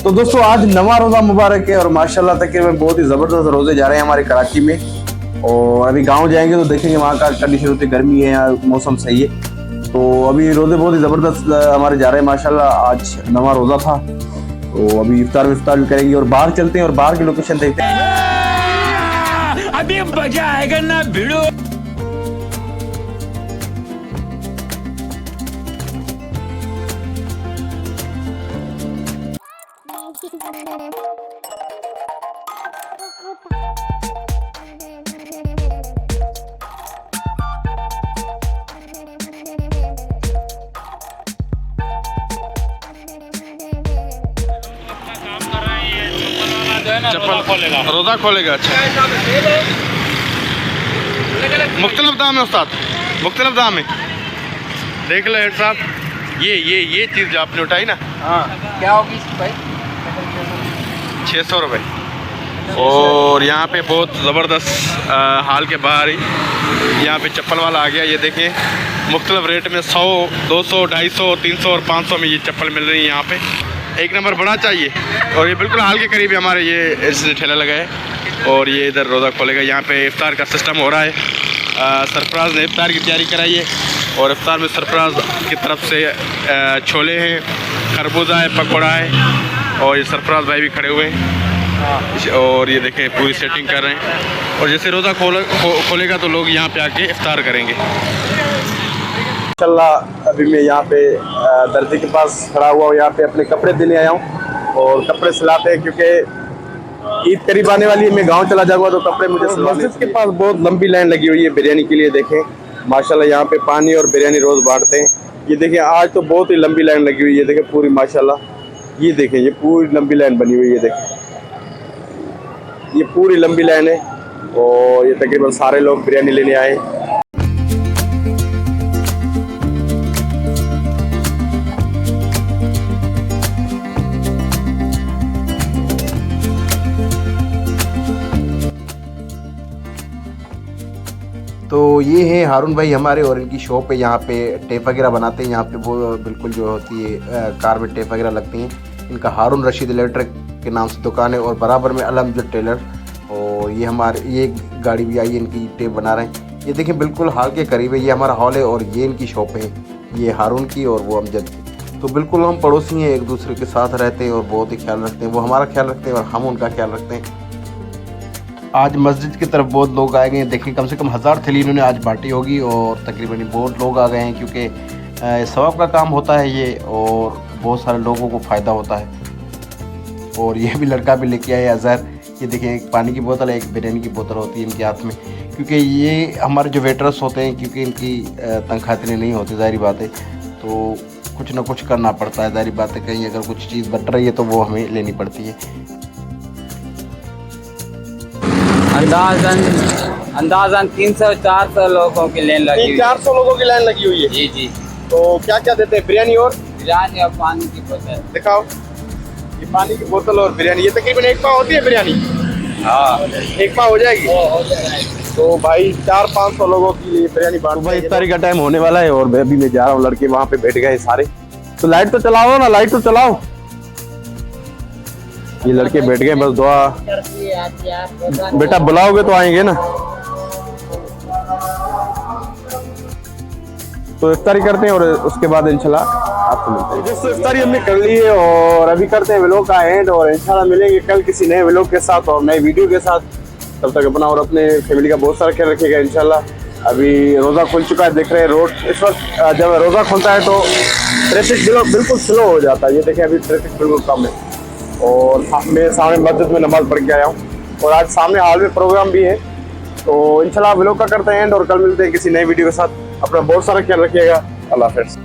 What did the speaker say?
तो दोस्तों आज नवा रोज़ा मुबारक है और माशाल्लाह तकरीबन बहुत ही ज़बरदस्त रोज़े जा रहे हैं हमारे कराची में। और अभी गांव जाएंगे तो देखेंगे वहाँ का कंडीशन होती है, गर्मी है या मौसम सही है। तो अभी रोज़े बहुत ही ज़बरदस्त हमारे जा रहे हैं माशाल्लाह। आज नवा रोज़ा था तो अभी इफ्तार भी करेंगे और बाहर चलते हैं और बाहर की लोकेशन देखते हैं। अभी मजा आएगा ना भिड़ो। रोज़ा खोलेगा। अच्छा, मुख्तलिफ दाम है उस्ताद, मुख्तलिफ दाम है। देख लो हेड साहब, ये चीज़ जो आपने उठाई ना, हाँ क्या होगी भाई? 600 रुपये। और यहाँ पे बहुत ज़बरदस्त हाल के बाहर ही यहाँ पे चप्पल वाला आ गया। ये देखें मुख्तलिफ रेट में 100, 200, 250, 300 और 500 में ये चप्पल मिल रही है यहाँ पे। एक नंबर बड़ा चाहिए। और ये बिल्कुल हाल के करीब है हमारे, ये इससे ठेला लगा है और ये इधर रोज़ा खोलेगा। यहाँ पे इफ्तार का सिस्टम हो रहा है। सरफराज ने इफ्तार की तैयारी कराई है और इफ्तार में सरफराज की तरफ से छोले हैं, खरबूजा है, पकौड़ा है और ये सरफराज भाई भी खड़े हुए हैं और ये देखें पूरी सेटिंग कर रहे हैं। और जैसे रोज़ा खोलेगा तो लोग यहाँ पे आके इफ्तार करेंगे इंशाल्लाह। अभी मैं यहाँ पे दर्जी के पास खड़ा हुआ हूँ, यहाँ पे अपने कपड़े देने आया हूँ और कपड़े सिलाते हैं क्योंकि ईद करीब आने वाली है। मैं गांव चला जाऊँगा तो कपड़े मुझे सिलवाने। मस्जिद के पास बहुत लंबी लाइन लगी हुई है बिरयानी के लिए। देखें माशाल्लाह यहाँ पे पानी और बिरयानी रोज़ बांटते हैं। ये देखें आज तो बहुत ही लंबी लाइन लगी हुई है। देखें पूरी माशाल्लाह, ये देखें ये पूरी लंबी लाइन बनी हुई है। देखें ये पूरी लंबी लाइन है और ये तकरीबन सारे लोग बिरयानी लेने आए। तो ये है हारून भाई हमारे और इनकी शॉप है। यहाँ पे टेप वगैरह बनाते हैं। यहाँ पे वो बिल्कुल जो होती है कार में टेप वगैरह लगती हैं। इनका हारून रशीद इलेक्ट्रिक के नाम से दुकान है और बराबर में अलमजद टेलर। और ये हमारे ये गाड़ी भी आई है, इनकी टेप बना रहे हैं। ये देखें बिल्कुल हॉल के करीब है, ये हमारा हॉल है और ये इनकी शॉप है, ये हारून की और वो अमजद की। तो बिल्कुल हम पड़ोसी हैं, एक दूसरे के साथ रहते हैं और बहुत ही ख्याल रखते हैं। वो हमारा ख्याल रखते हैं और हम उनका ख्याल रखते हैं। आज मस्जिद की तरफ बहुत लोग आए गए हैं। देखिए कम से कम 1000 थैली इन्होंने आज बांटी होगी और तकरीबन बहुत लोग आ गए हैं क्योंकि सवाब का काम होता है ये और बहुत सारे लोगों को फ़ायदा होता है। और ये भी लड़का भी लेके आया अज़हर। ये देखिए एक पानी की बोतल है, एक बिरयानी की बोतल होती है इनके हाथ में, क्योंकि ये हमारे जो वेटर्स होते हैं क्योंकि इनकी तनख्वाह इतनी नहीं होती, ज़ाहिर बात है, तो कुछ ना कुछ करना पड़ता है। ज़ाहिर बात है कहीं अगर कुछ चीज़ बट रही है तो वो हमें लेनी पड़ती है। अंदाजन 300-400 लोगों की लाइन लगी हुई है। 400 लोगों की लाइन लगी हुई है। जी जी। तो क्या क्या देते हैं? बिरयानी और पानी की बोतल दिखाओ। ये पानी की बोतल और बिरयानी, ये तकरीबन 1 पाव होती है बिरयानी। हाँ 1 पाव हो जाएगी। तो भाई 400-500 लोगों की बिरयानी बांट। भाई इफ्तारी का टाइम होने वाला है और अभी मैं जा रहा हूँ, लड़के वहाँ पे बैठ गए सारे। तो लाइट तो चलाओ ना, लाइट तो चलाओ। ये लड़के बैठ गए, बस दुआ। बेटा बुलाओगे तो आएंगे ना। तो इफ्तारी करते हैं और उसके बाद इंशाल्लाह आपको मिलते हैं। दोस्तों इफ्तारी हमने कर ली है और अभी करते हैं व्लॉग का एंड और इंशाल्लाह मिलेंगे कल किसी नए व्लॉग के साथ और नए वीडियो के साथ। तब तक अपना और अपने फैमिली का बहुत सारा ख्याल रखिएगा इंशाल्लाह। अभी रोज़ा खुल चुका है, देख रहे हैं रोड। इस वक्त जब रोज़ा खुलता है तो ट्रैफिक बिल्कुल स्लो हो जाता है। ये देखें अभी ट्रैफिक बिल्कुल कम है और मैं सामने मस्जिद में नमाज़ पढ़ के आया हूँ और आज सामने हॉल में प्रोग्राम भी है। तो इंशाल्लाह व्लॉग का करते हैं एंड और कल मिलते हैं किसी नए वीडियो के साथ। अपना बहुत सारा ख्याल रखिएगा। अल्लाह हाफ़िज़।